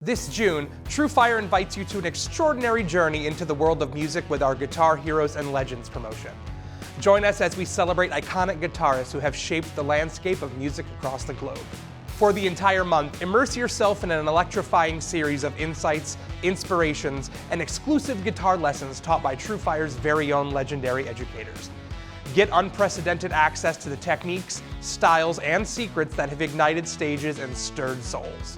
This June, TrueFire invites you to an extraordinary journey into the world of music with our Guitar Heroes and Legends promotion. Join us as we celebrate iconic guitarists who have shaped the landscape of music across the globe. For the entire month, immerse yourself in an electrifying series of insights, inspirations, and exclusive guitar lessons taught by TrueFire's very own legendary educators. Get unprecedented access to the techniques, styles, and secrets that have ignited stages and stirred souls.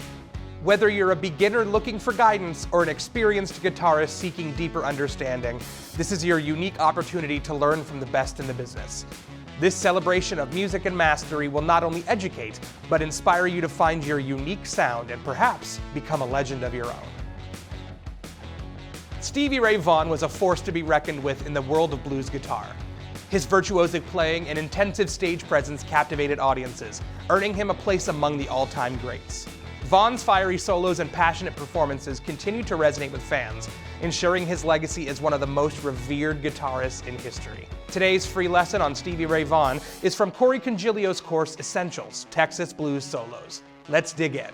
Whether you're a beginner looking for guidance or an experienced guitarist seeking deeper understanding, this is your unique opportunity to learn from the best in the business. This celebration of music and mastery will not only educate, but inspire you to find your unique sound and perhaps become a legend of your own. Stevie Ray Vaughan was a force to be reckoned with in the world of blues guitar. His virtuosic playing and intensive stage presence captivated audiences, earning him a place among the all-time greats. Vaughan's fiery solos and passionate performances continue to resonate with fans, ensuring his legacy as one of the most revered guitarists in history. Today's free lesson on Stevie Ray Vaughan is from Corey Congilio's course Essentials, Texas Blues Solos. Let's dig in.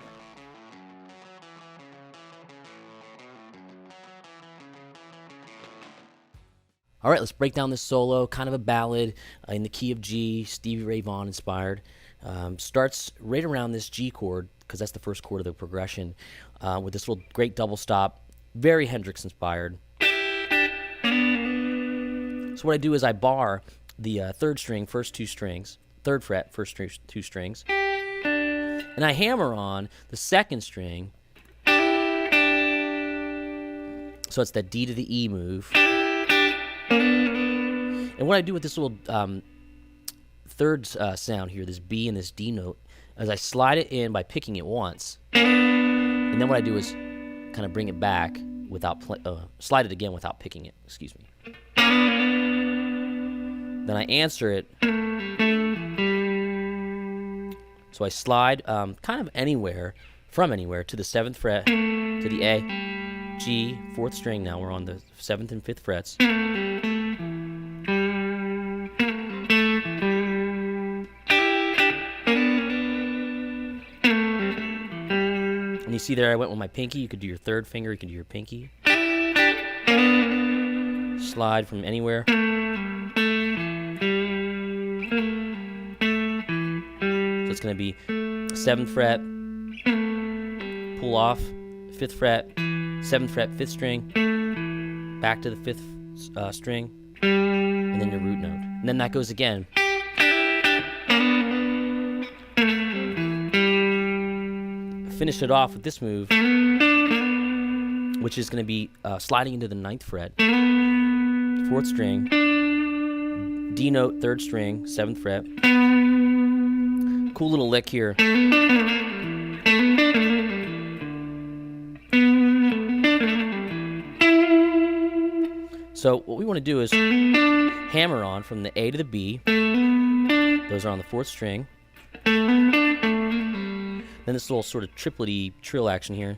All right, let's break down this solo, kind of a ballad in the key of G, Stevie Ray Vaughan inspired. Starts right around this G chord, because that's the first chord of the progression, with this little great double stop, very Hendrix inspired. So what I do is I bar the third string, first two strings, third fret, first two strings, and I hammer on the second string, so it's that D to the E move. And what I do with this little third sound here, this B and this D note, is I slide it in by picking it once, and then what I do is kind of bring it back without slide it again without picking it. Excuse me. Then I answer it. So I slide kind of anywhere, from anywhere, to the 7th fret, to the A, G, 4th string. Now we're on the 7th and 5th frets. And you see there I went with my pinky. You could do your third finger, you could do your pinky. Slide from anywhere. So it's going to be 7th fret, pull off, 5th fret, 7th fret, 5th string, back to the 5th string, and then your root note. And then that goes again. Finish it off with this move, which is going to be sliding into the 9th fret, 4th string, D note, 3rd string, 7th fret. Cool little lick here. So what we want to do is hammer on from the A to the B. Those are on the 4th string. Then this little sort of triplety trill action here.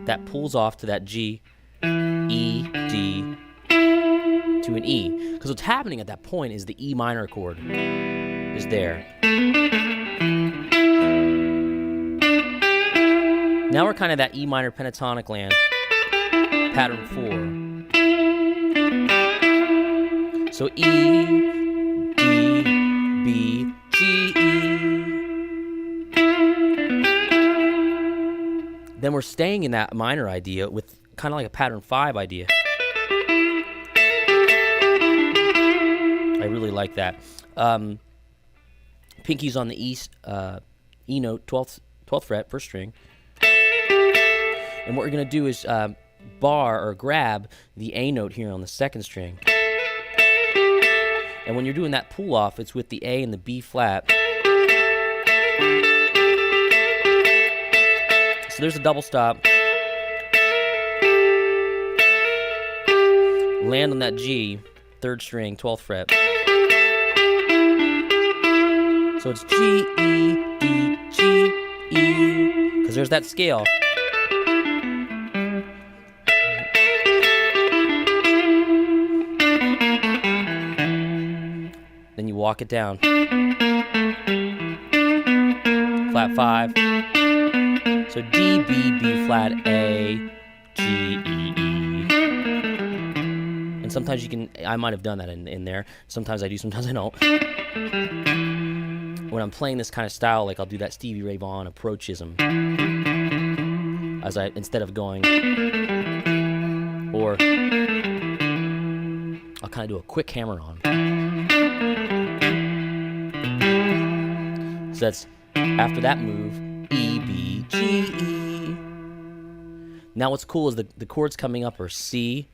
That pulls off to that G, E, D, to an E. Because what's happening at that point is the E minor chord is there. Now we're kind of that E minor pentatonic land, pattern 4. So E, D, B, G, E. Then we're staying in that minor idea with kind of like a pattern 5 idea. I really like that. Pinky's on the E note, 12th fret, 1st string. And what we're going to do is bar or grab the A note here on the 2nd string. And when you're doing that pull off, it's with the A and the B flat. So there's a double stop. Land on that G, 3rd string, 12th fret. So it's G, E, D, G, E, because there's that scale. Then you walk it down. flat 5. So D, B, B flat, A, G, E, E. And sometimes I might have done that in there. Sometimes I do, sometimes I don't. When I'm playing this kind of style, like I'll do that Stevie Ray Vaughan approachism. Instead of going, or I'll kind of do a quick hammer on. So that's, after that move, E, B, G, E. Now what's cool is the chords coming up are C,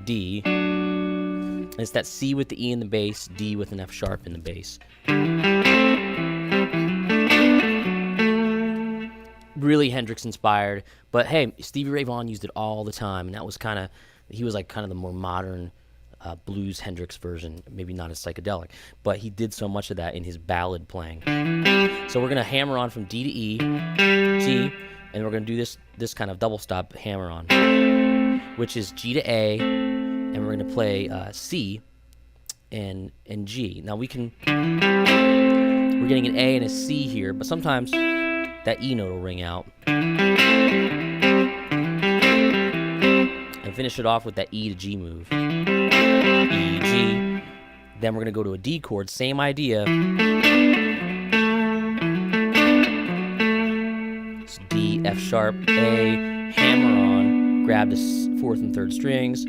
D, and it's that C with the E in the bass, D with an F sharp in the bass. Really Hendrix inspired, but hey, Stevie Ray Vaughan used it all the time, and that was he was like kind of the more modern blues Hendrix version, maybe not as psychedelic, but he did so much of that in his ballad playing. So we're gonna hammer on from D to E, G, and we're gonna do this kind of double stop hammer on, which is G to A, and we're gonna play C and G. Now we're getting an A and a C here, but sometimes that E note will ring out. And finish it off with that E to G move. E, G. Then we're going to go to a D chord, same idea. It's D, F sharp, A, hammer on, grab the 4th and 3rd strings.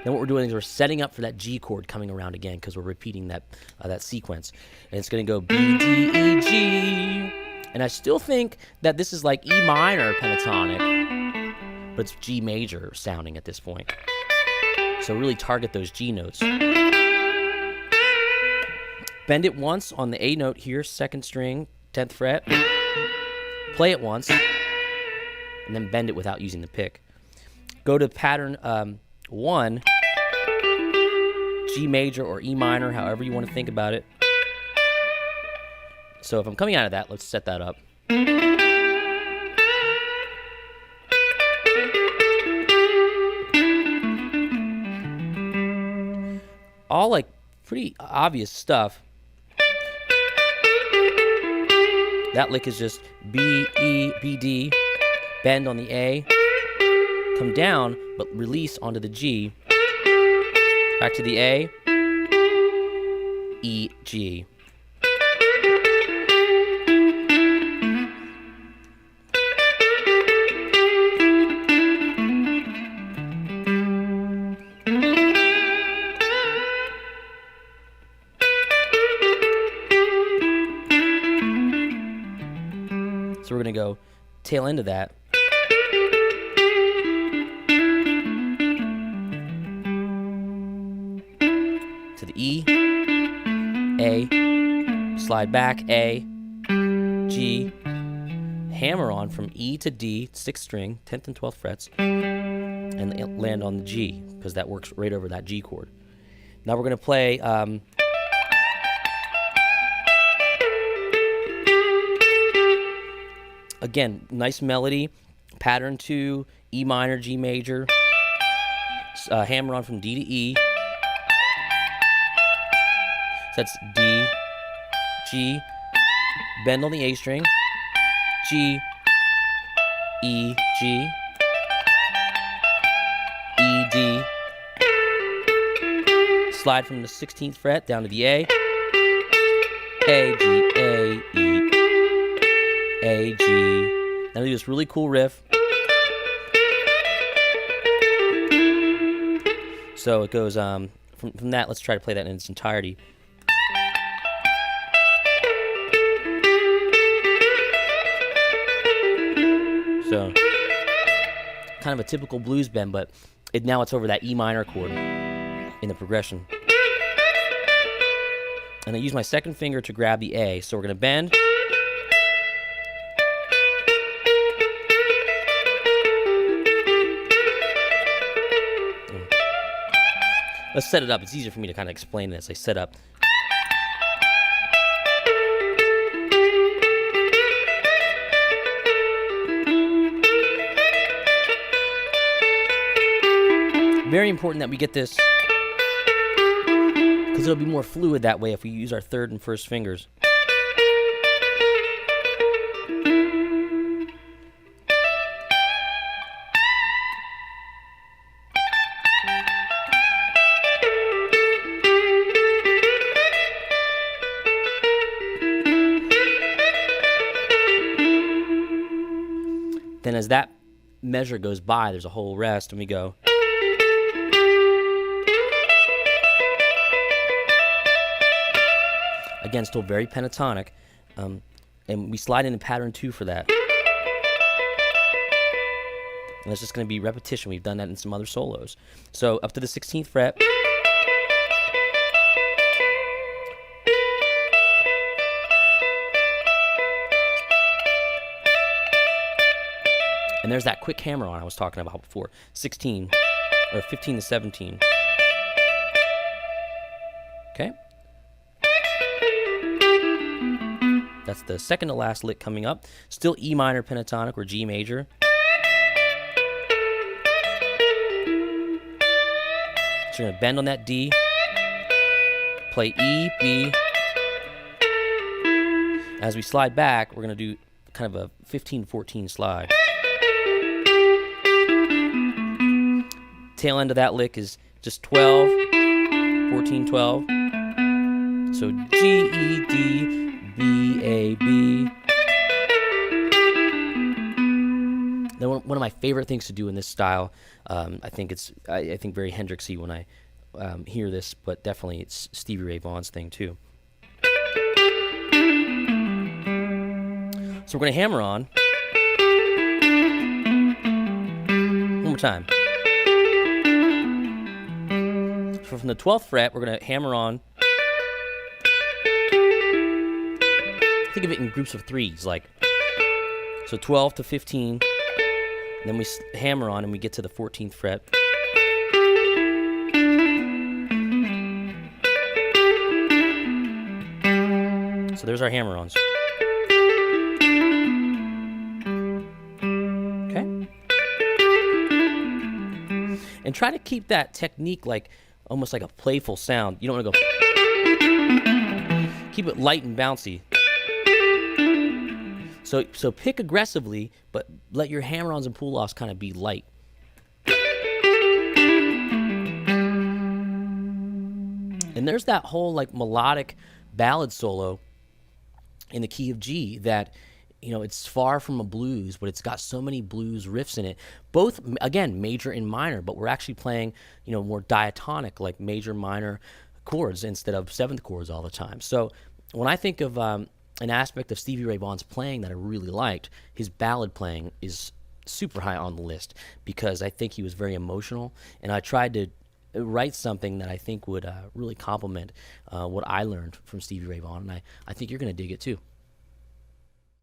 Then what we're doing is we're setting up for that G chord coming around again, because we're repeating that sequence. And it's going to go B, D, E, G. And I still think that this is like E minor pentatonic, but it's G major sounding at this point. So really target those G notes. Bend it once on the A note here, 2nd string, 10th fret. Play it once, and then bend it without using the pick. Go to pattern 1, G major or E minor, however you want to think about it. So if I'm coming out of that, let's set that up. All like pretty obvious stuff. That lick is just B, E, B, D, bend on the A, come down, but release onto the G. Back to the A, E, G. So we're going to go tail end of that. To the E, A, slide back, A, G, hammer on from E to D, 6th string, 10th and 12th frets, and land on the G, because that works right over that G chord. Now we're going to play again, nice melody, pattern 2, E minor, G major, hammer on from D to E. So that's D, G, bend on the A string, G, E, G, E, D, slide from the 16th fret down to the A, G, A, E, A, G. Now do this really cool riff. So it goes from that, let's try to play that in its entirety. So kind of a typical blues bend, but now it's over that E minor chord in the progression. And I use my 2nd finger to grab the A. So we're going to bend. Let's set it up. It's easier for me to kind of explain this. I set up. Very important that we get this because it'll be more fluid that way if we use our third and first fingers. Then as that measure goes by, there's a whole rest, and we go. Again, still very pentatonic, and we slide into pattern 2 for that. And it's just going to be repetition. We've done that in some other solos. So up to the 16th fret. And there's that quick hammer on I was talking about before. 16 or 15 to 17. Okay. That's the second to last lick coming up. Still E minor pentatonic or G major. So you're going to bend on that D. Play E, B. As we slide back, we're going to do kind of a 15-14 slide. Tail end of that lick is just 12, 14, 12. So G, E, D, B, A, B. Then one of my favorite things to do in this style, I think very Hendrixy when I hear this, but definitely it's Stevie Ray Vaughan's thing too. So we're going to hammer on. One more time. So from the 12th fret, we're going to hammer on. Think of it in groups of threes, like so 12 to 15, and then we hammer on and we get to the 14th fret. So there's our hammer-ons. Okay. And try to keep that technique like almost like a playful sound. You don't want to go. Keep it light and bouncy. So pick aggressively, but let your hammer-ons and pull-offs kind of be light. And there's that whole like melodic ballad solo in the key of G that, you know, it's far from a blues, but it's got so many blues riffs in it. Both, again, major and minor, but we're actually playing, you know, more diatonic, like major, minor chords instead of seventh chords all the time. So when I think of an aspect of Stevie Ray Vaughan's playing that I really liked, his ballad playing is super high on the list because I think he was very emotional, and I tried to write something that I think would really complement what I learned from Stevie Ray Vaughan, and I think you're going to dig it too.